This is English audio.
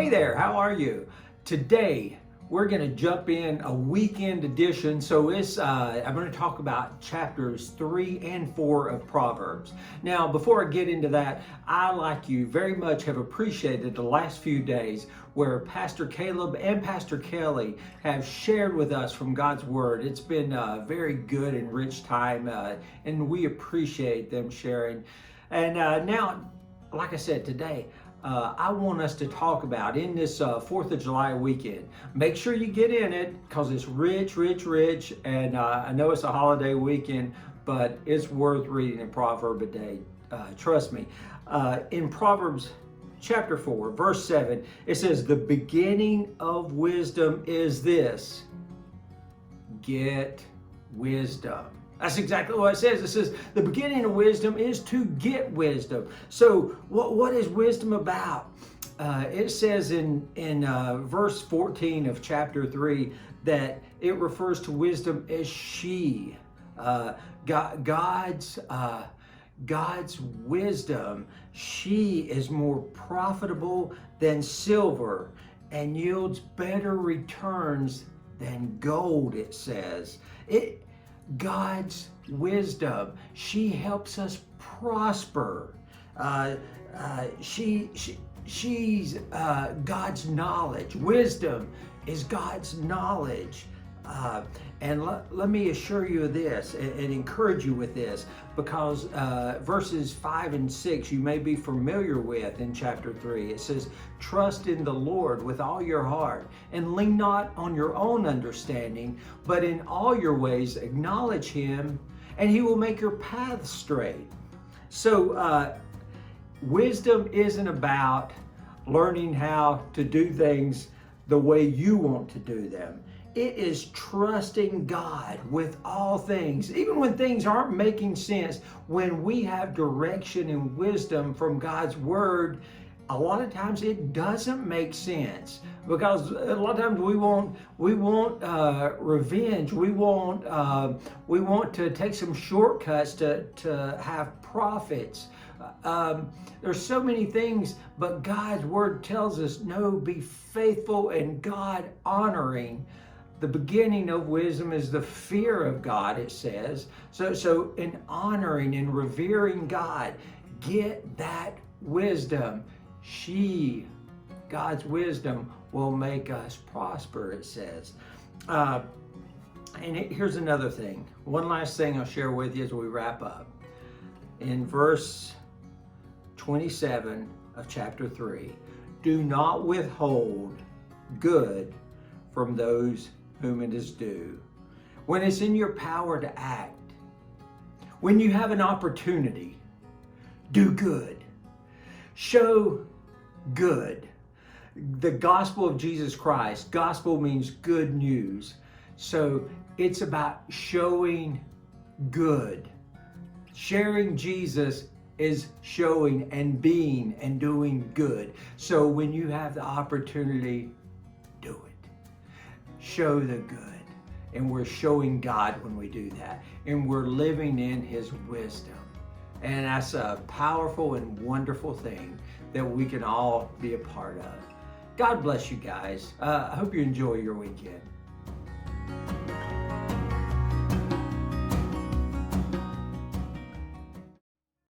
Hey there, how are you? Today we're going to jump in a weekend edition. So I'm going to talk about chapters 3 and 4 of Proverbs. Now, before I get into that, I, like you, very much have appreciated the last few days where Pastor Caleb and Pastor Kelly have shared with us from God's Word. It's been a very good and rich time, and we appreciate them sharing. And now, like I said, today, I want us to talk about in this 4th of July weekend. Make sure you get in it because it's rich, and I know it's a holiday weekend, but it's worth reading a proverb a day. Trust me. In Proverbs chapter 4, verse 7, it says, "The beginning of wisdom is this: get wisdom." That's exactly what it says. It says the beginning of wisdom is to get wisdom. So what is wisdom about? It says in verse 14 of chapter 3 that it refers to wisdom as she. God's wisdom, she is more profitable than silver and yields better returns than gold, it says. God's wisdom, she helps us prosper. She's God's knowledge. Wisdom is God's knowledge. And let me assure you of this and encourage you with this, because verses 5 and 6 you may be familiar with in chapter 3. It says, "Trust in the Lord with all your heart and lean not on your own understanding, but in all your ways acknowledge Him, and He will make your paths straight." So wisdom isn't about learning how to do things the way you want to do them. It is trusting God with all things, even when things aren't making sense. When we have direction and wisdom from God's Word, a lot of times it doesn't make sense, because a lot of times we want revenge. We want to take some shortcuts to have profits. There's so many things, but God's Word tells us, no, be faithful and God honoring. The beginning of wisdom is the fear of God, it says. So in honoring and revering God, get that wisdom. God's wisdom will make us prosper, it says. Here's another thing. One last thing I'll share with you as we wrap up. In verse 27 of chapter 3, "Do not withhold good from those whom it is due." When it's in your power to act, when you have an opportunity, do good. Show good. The gospel of Jesus Christ, gospel means good news. So it's about showing good. Sharing Jesus is showing and being and doing good. So when you have the opportunity, do it. Show the good. And we're showing God when we do that. And we're living in His wisdom. And that's a powerful and wonderful thing that we can all be a part of. God bless you guys. I hope you enjoy your weekend.